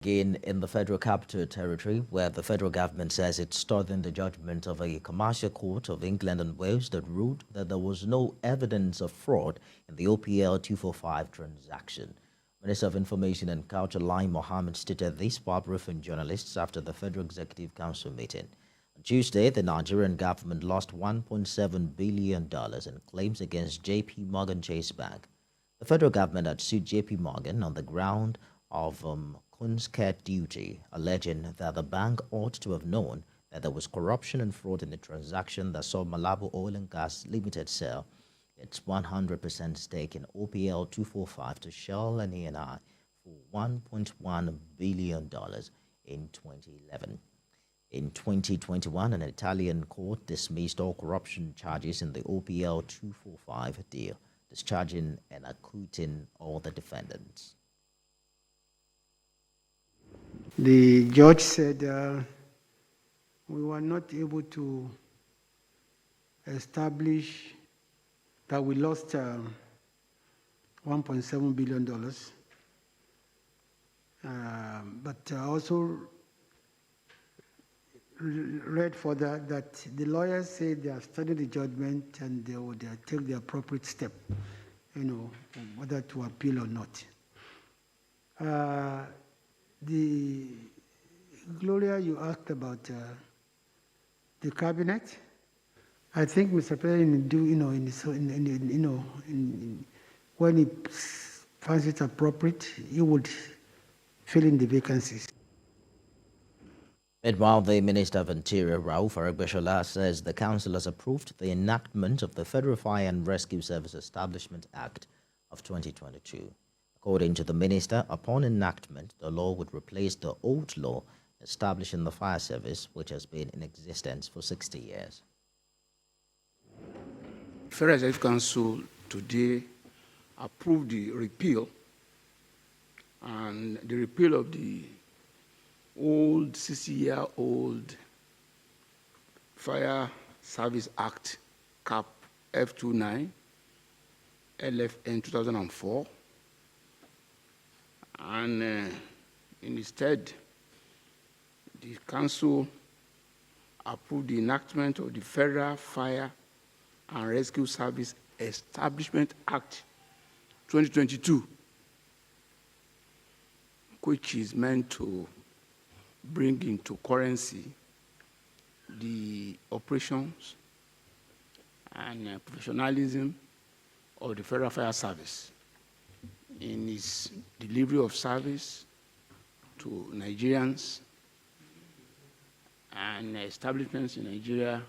Again, in the Federal Capital Territory, where the federal government says it's studying the judgment of a commercial court of England and Wales that ruled that there was no evidence of fraud in the OPL 245 transaction. Minister of Information and Culture Lai Mohammed stated this while briefing journalists after the Federal Executive Council meeting. On Tuesday, the Nigerian government lost $1.7 billion in claims against JP Morgan Chase Bank. The federal government had sued JP Morgan on the ground of Kunskert duty, alleging that the bank ought to have known that there was corruption and fraud in the transaction that saw Malabo Oil and Gas Limited sell its 100% stake in OPL 245 to Shell and ENI for $1.1 billion in 2011. In 2021, an Italian court dismissed all corruption charges in the OPL 245 deal, discharging and acquitting all the defendants. The judge said we were not able to establish that we lost $1.7 billion. But also read further that the lawyers say they have studied the judgment and they will take the appropriate step, whether to appeal or not. The Gloria, you asked about the cabinet. I think Mr. President, when he finds it appropriate, he would fill in the vacancies. Meanwhile, the Minister of Interior, Rauf Aregbesola, says the Council has approved the enactment of the Federal Fire and Rescue Service Establishment Act of 2022. According to the minister, upon enactment, the law would replace the old law establishing the fire service, which has been in existence for 60 years. The Federal Executive Council today approved the repeal of the old 60-year-old Fire Service Act, CAP F29, LFN 2004. And instead, the Council approved the enactment of the Federal Fire and Rescue Service Establishment Act 2022, which is meant to bring into currency the operations and professionalism of the Federal Fire Service in its delivery of service to Nigerians and establishments in Nigeria